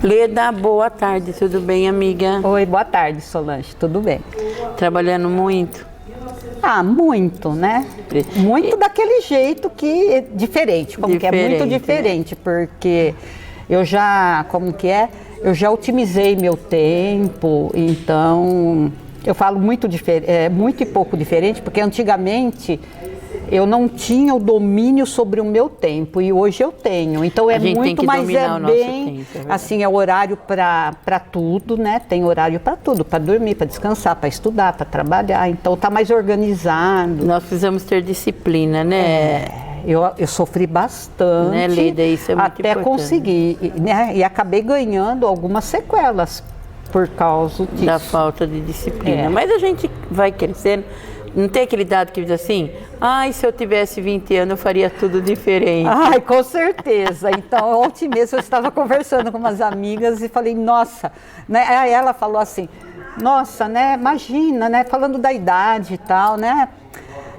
Leda, boa tarde, tudo bem, amiga? Oi, boa tarde, Solange, tudo bem? Trabalhando muito? Ah, muito, né? Muito daquele jeito que é diferente, como que é muito diferente, né? Porque eu já, eu já otimizei meu tempo, então eu falo muito muito e pouco diferente, porque antigamente eu não tinha o domínio sobre o meu tempo e hoje eu tenho. Então é muito, mas é bem, assim, é horário para tudo, né? Tem horário para tudo, para dormir, para descansar, para estudar, para trabalhar. Então tá mais organizado. Nós precisamos ter disciplina, né? Eu sofri bastante, né, Leda? Isso é muito até importante. Conseguir, né? E acabei ganhando algumas sequelas por causa disso. Da falta de disciplina. Mas a gente vai crescendo. Não tem aquele dado que diz assim, ai, se eu tivesse 20 anos eu faria tudo diferente. Ai, com certeza. Então, ontem mesmo eu estava conversando com umas amigas e falei, nossa, né? Aí ela falou assim, nossa, né, imagina, né, falando da idade e tal, né?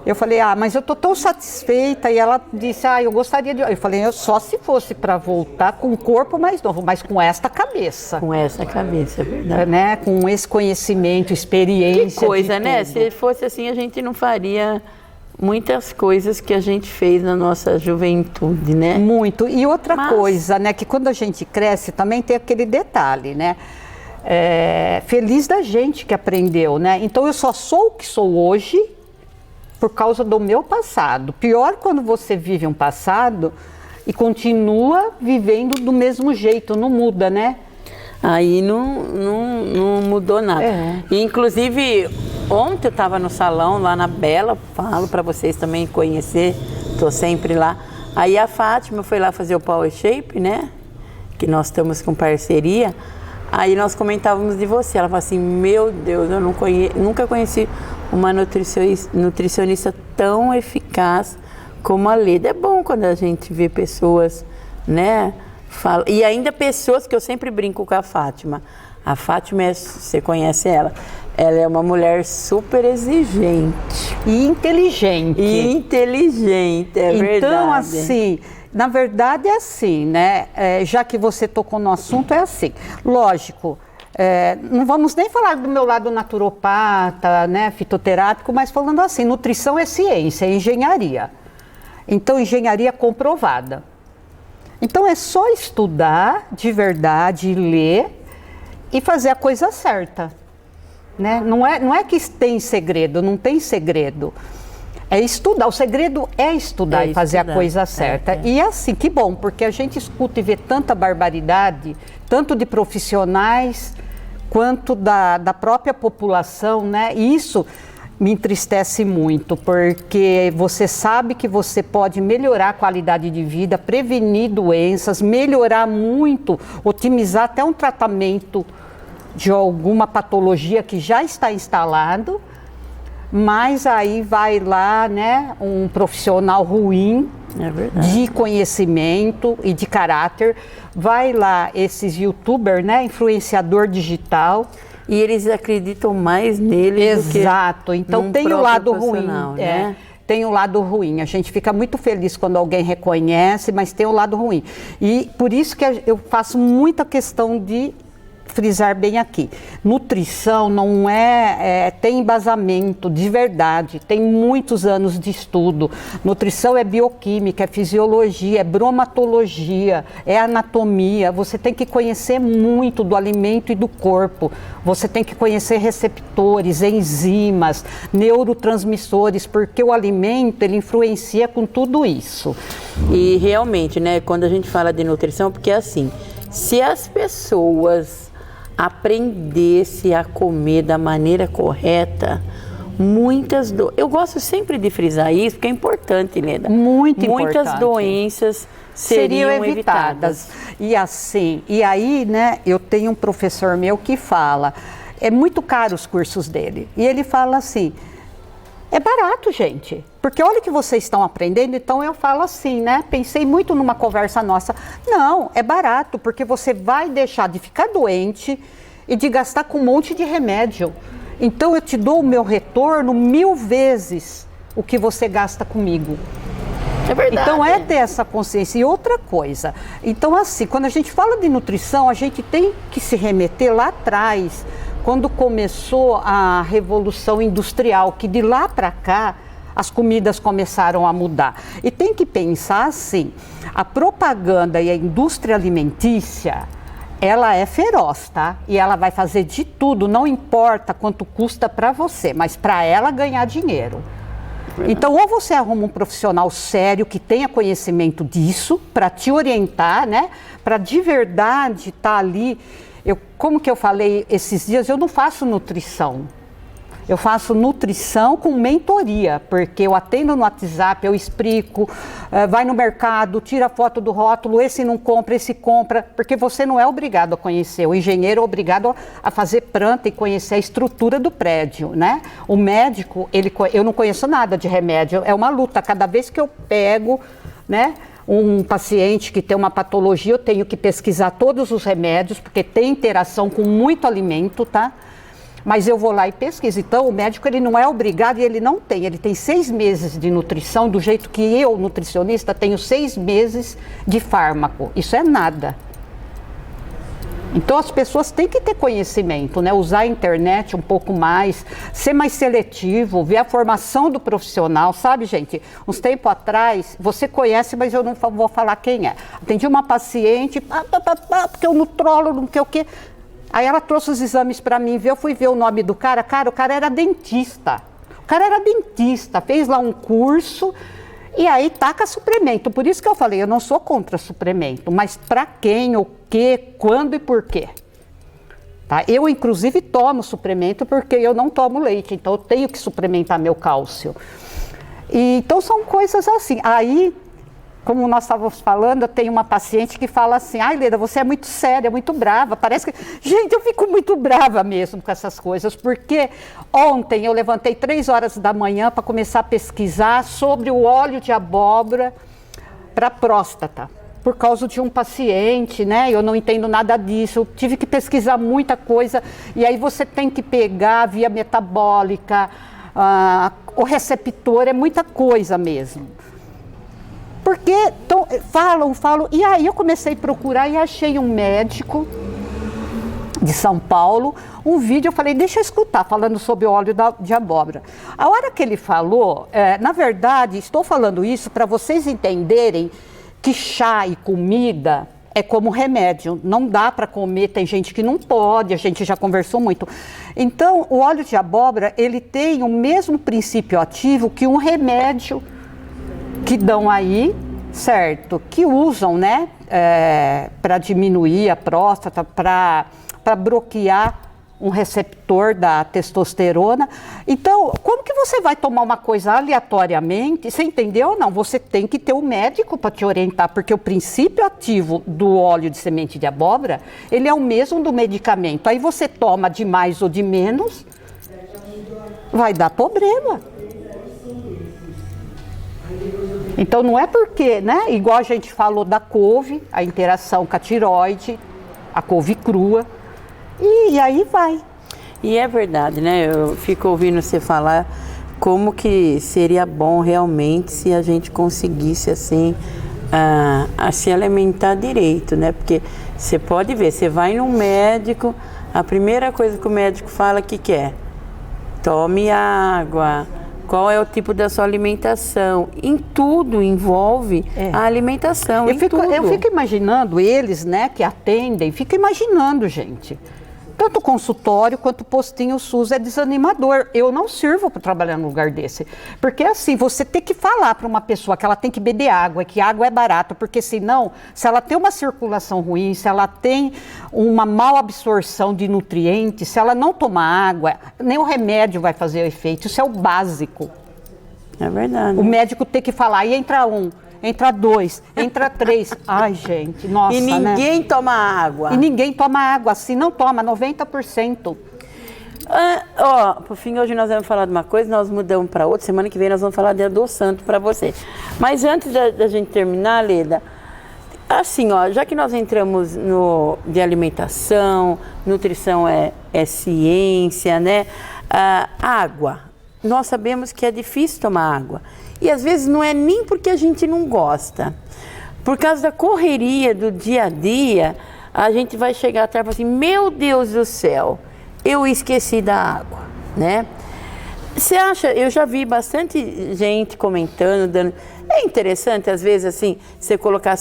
Eu falei, mas eu tô tão satisfeita. E ela disse, eu gostaria de... Eu falei, só se fosse para voltar com o corpo mais novo, mas com esta cabeça. Com essa cabeça, é verdade. Né? Com esse conhecimento, experiência. Que coisa, né? Se fosse assim, a gente não faria muitas coisas que a gente fez na nossa juventude, né? Muito. E outra coisa, né? Que quando a gente cresce também tem aquele detalhe, né? Feliz da gente que aprendeu, né? Então eu só sou o que sou hoje por causa do meu passado. Pior quando você vive um passado e continua vivendo do mesmo jeito, não muda, né? Aí não mudou nada. E, inclusive, ontem eu estava no salão, lá na Bela, falo para vocês também conhecer, estou sempre lá. Aí a Fátima foi lá fazer o Power Shape, né? Que nós estamos com parceria. Aí nós comentávamos de você. Ela falou assim, meu Deus, eu nunca conheci uma nutricionista tão eficaz como a Leda. É bom quando a gente vê pessoas, né? E ainda pessoas que eu sempre brinco com a Fátima. A Fátima, você conhece ela, ela é uma mulher super exigente. E inteligente. É verdade. Então, assim... Na verdade é assim, né? Já que você tocou no assunto, é assim. Lógico, não vamos nem falar do meu lado naturopata, né, fitoterápico, mas falando assim, nutrição é ciência, é engenharia. Então, engenharia comprovada. Então, é só estudar de verdade, ler e fazer a coisa certa. Né? Não é que tem segredo, não tem segredo. É estudar, o segredo é estudar e fazer a coisa certa. E assim, que bom, porque a gente escuta e vê tanta barbaridade, tanto de profissionais quanto da própria população, né? E isso me entristece muito, porque você sabe que você pode melhorar a qualidade de vida, prevenir doenças, melhorar muito, otimizar até um tratamento de alguma patologia que já está instalado. Mas aí vai lá, né, um profissional ruim, de conhecimento e de caráter, vai lá esses youtubers, né, influenciador digital. E eles acreditam mais nele. Exato, então tem o lado ruim, né? Tem o lado ruim, a gente fica muito feliz quando alguém reconhece, mas tem o lado ruim. E por isso que eu faço muita questão de frisar bem aqui, nutrição não tem embasamento de verdade, tem muitos anos de estudo. Nutrição é bioquímica, é fisiologia, é bromatologia, é anatomia. Você tem que conhecer muito do alimento e do corpo, você tem que conhecer receptores, enzimas, neurotransmissores, porque o alimento ele influencia com tudo isso. E realmente, né, quando a gente fala de nutrição, porque assim, se as pessoas aprendesse a comer da maneira correta, eu gosto sempre de frisar isso, porque é importante, Leda. Muito importante. Muitas doenças seriam evitadas. E assim, e aí, né, eu tenho um professor meu que fala, é muito caro os cursos dele, e ele fala assim, é barato, gente, porque olha o que vocês estão aprendendo. Então eu falo assim, né, pensei muito numa conversa nossa, não, é barato, porque você vai deixar de ficar doente e de gastar com um monte de remédio. Então eu te dou o meu retorno 1000 vezes o que você gasta comigo. É verdade. Então é ter essa consciência. E outra coisa, então assim, quando a gente fala de nutrição, a gente tem que se remeter lá atrás, quando começou a Revolução Industrial, que de lá para cá as comidas começaram a mudar. E tem que pensar assim, a propaganda e a indústria alimentícia, ela é feroz, tá? E ela vai fazer de tudo, não importa quanto custa para você, mas para ela ganhar dinheiro. Então, ou você arruma um profissional sério que tenha conhecimento disso para te orientar, né? Para de verdade estar ali. Como que eu falei esses dias, eu não faço nutrição. Eu faço nutrição com mentoria, porque eu atendo no WhatsApp, eu explico, vai no mercado, tira foto do rótulo, esse não compra, esse compra, porque você não é obrigado a conhecer, o engenheiro é obrigado a fazer planta e conhecer a estrutura do prédio, né? O médico, eu não conheço nada de remédio, é uma luta, cada vez que eu pego, né, um paciente que tem uma patologia, eu tenho que pesquisar todos os remédios, porque tem interação com muito alimento, tá? Mas eu vou lá e pesquiso. Então, o médico ele não é obrigado e ele não tem. Ele tem 6 meses de nutrição, do jeito que eu, nutricionista, tenho 6 meses de fármaco. Isso é nada. Então, as pessoas têm que ter conhecimento, né? Usar a internet um pouco mais, ser mais seletivo, ver a formação do profissional, sabe, gente? Uns tempos atrás, você conhece, mas eu não vou falar quem é. Atendi uma paciente, porque eu nutrólogo, não sei o quê. Aí ela trouxe os exames para mim, eu fui ver o nome do cara, o cara era dentista. O cara era dentista, fez lá um curso e aí taca suplemento. Por isso que eu falei, eu não sou contra suplemento, mas para quem, o que, quando e por quê. Tá? Eu, inclusive, tomo suplemento porque eu não tomo leite, então eu tenho que suplementar meu cálcio. Então são coisas assim. Aí, como nós estávamos falando, eu tenho uma paciente que fala assim, ai Leda, você é muito séria, muito brava, parece que... Gente, eu fico muito brava mesmo com essas coisas, porque ontem eu levantei 3 horas da manhã para começar a pesquisar sobre o óleo de abóbora para próstata, por causa de um paciente, né? Eu não entendo nada disso, eu tive que pesquisar muita coisa, e aí você tem que pegar a via metabólica, o receptor, é muita coisa mesmo. Porque falam, e aí eu comecei a procurar e achei um médico de São Paulo, um vídeo, eu falei, deixa eu escutar, falando sobre o óleo de abóbora. A hora que ele falou, na verdade, estou falando isso para vocês entenderem que chá e comida é como remédio, não dá para comer, tem gente que não pode, a gente já conversou muito. Então, o óleo de abóbora, ele tem o mesmo princípio ativo que um remédio que dão aí, certo? Que usam, né, para diminuir a próstata, para bloquear um receptor da testosterona. Então, como que você vai tomar uma coisa aleatoriamente? Você entendeu ou não? Você tem que ter um médico para te orientar, porque o princípio ativo do óleo de semente de abóbora, ele é o mesmo do medicamento. Aí você toma de mais ou de menos, vai dar problema. Então não é porque, né, igual a gente falou da couve, a interação com a tireoide, a couve crua, e aí vai. E é verdade, né, eu fico ouvindo você falar como que seria bom realmente se a gente conseguisse assim, a se alimentar direito, né, porque você pode ver, você vai num médico, a primeira coisa que o médico fala que é, tome água. Qual é o tipo da sua alimentação? Em tudo envolve a alimentação. Eu fico imaginando eles, né, que atendem, fico imaginando, gente. Tanto o consultório quanto o postinho SUS é desanimador. Eu não sirvo para trabalhar num lugar desse. Porque assim, você tem que falar para uma pessoa que ela tem que beber água, que água é barata, porque senão, se ela tem uma circulação ruim, se ela tem uma mal absorção de nutrientes, se ela não tomar água, nem o remédio vai fazer efeito. Isso é o básico. É verdade. O médico tem que falar, e entra 1, entra 2, entra 3. Ai, gente, nossa, e ninguém toma água. E ninguém toma água, assim, não toma, 90%. Por fim, hoje nós vamos falar de uma coisa, nós mudamos para outra, semana que vem nós vamos falar de adoçante para você. Mas antes da gente terminar, Leda, assim, já que nós entramos de alimentação, nutrição é ciência, né? Água. nós sabemos que é difícil tomar água. E às vezes não é nem porque a gente não gosta. Por causa da correria do dia a dia, a gente vai chegar até e falar assim, meu Deus do céu, eu esqueci da água, né? Você acha, eu já vi bastante gente comentando, dando... É interessante, às vezes, assim, você colocar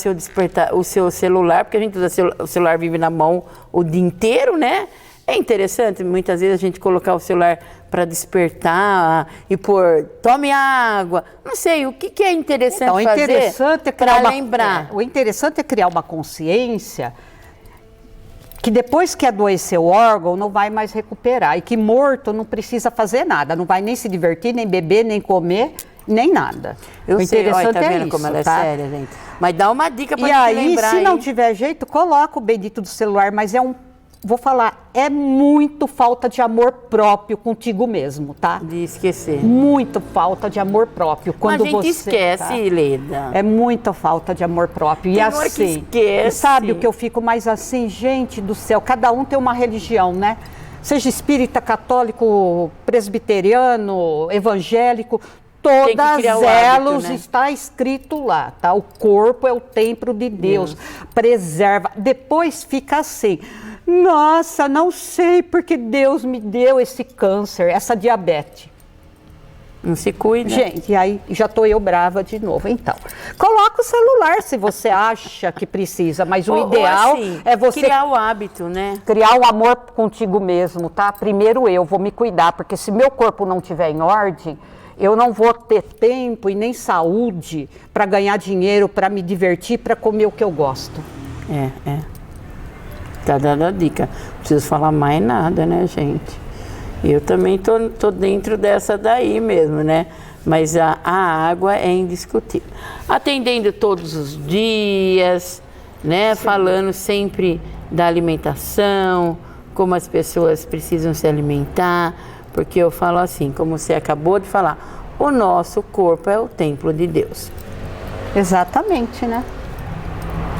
o seu celular, porque a gente usa o celular, vive na mão o dia inteiro, né? É interessante, muitas vezes, a gente colocar o celular para despertar e pôr, tome água. Não sei, o que é interessante fazer para lembrar? O interessante é criar uma consciência que depois que adoecer o órgão, não vai mais recuperar. E que morto não precisa fazer nada, não vai nem se divertir, nem beber, nem comer, nem nada. Eu sei, olha, tá vendo como ela é séria, gente? Mas dá uma dica para gente lembrar. E aí, se não tiver jeito, coloca o bendito do celular, mas vou falar, é muito falta de amor próprio contigo mesmo, tá? De esquecer. Muito falta de amor próprio. Quando a gente esquece, tá? Leda. É muita falta de amor próprio. Tem e hora que assim, esquece. Sabe o que eu fico mais assim? Gente do céu, cada um tem uma religião, né? Seja espírita, católico, presbiteriano, evangélico, todas elas está escrito lá, tá? O corpo é o templo de Deus. Preserva. Depois fica assim... Nossa, não sei porque Deus me deu esse câncer, essa diabetes. Não se cuida. Gente, e aí já estou eu brava de novo. Então, coloca o celular se você acha que precisa, mas o ideal assim, é você... criar o hábito, né? Criar o amor contigo mesmo, tá? Primeiro eu vou me cuidar, porque se meu corpo não estiver em ordem, eu não vou ter tempo e nem saúde para ganhar dinheiro, para me divertir, para comer o que eu gosto. Tá dando a dica. Não preciso falar mais nada, né, gente? Eu também tô dentro dessa daí mesmo, né? Mas a água é indiscutível. Atendendo todos os dias, né? Sim. Falando sempre da alimentação, como as pessoas precisam se alimentar. Porque eu falo assim, como você acabou de falar, o nosso corpo é o templo de Deus. Exatamente, né?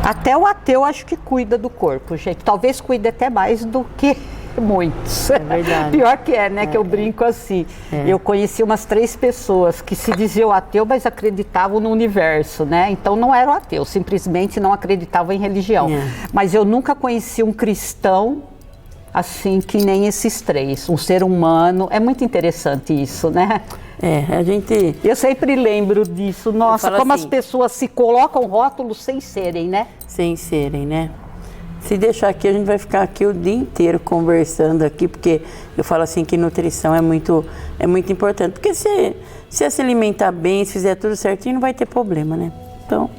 Até o ateu acho que cuida do corpo, gente. Talvez cuide até mais do que muitos. É verdade. Pior que né? Que eu brinco assim. Eu conheci umas 3 pessoas que se diziam ateu, mas acreditavam no universo, né? Então não eram ateus, simplesmente não acreditavam em religião. Mas eu nunca conheci um cristão assim que nem esses 3. Um ser humano. É muito interessante isso, né? Eu sempre lembro disso. Nossa, como assim, as pessoas se colocam rótulos sem serem, né? Sem serem, né? Se deixar aqui, a gente vai ficar aqui o dia inteiro conversando aqui, porque eu falo assim que nutrição é muito importante. Porque se se alimentar bem, se fizer tudo certinho, não vai ter problema, né? Então,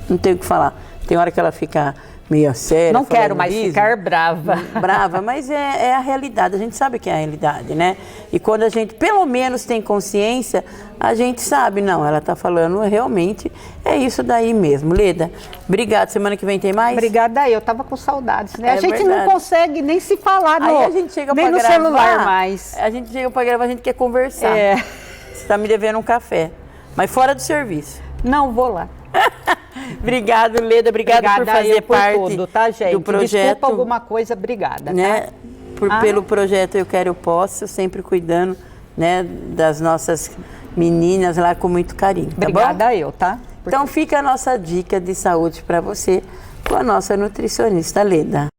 não tem o que falar. Tem hora que ela fica meio séria. Não quero mais ficar brava. Brava, mas é a realidade, a gente sabe que é a realidade, né? E quando a gente pelo menos tem consciência, a gente sabe, não, ela tá falando realmente, é isso daí mesmo. Leda, obrigada, semana que vem tem mais? Obrigada, eu tava com saudades, né? A gente não consegue nem se falar aí a gente chega nem no gravar, celular mais. A gente chega pra gravar, a gente quer conversar. Você tá me devendo um café, mas fora do serviço. Não, vou lá. Obrigado, Leda, obrigada por fazer parte tudo, tá, gente? do projeto. Desculpa alguma coisa, obrigada, né? Tá? Pelo projeto Eu Quero Eu Posso, sempre cuidando, né, das nossas meninas lá com muito carinho, tá obrigada bom? tá? Então fica a nossa dica de saúde para você com a nossa nutricionista Leda.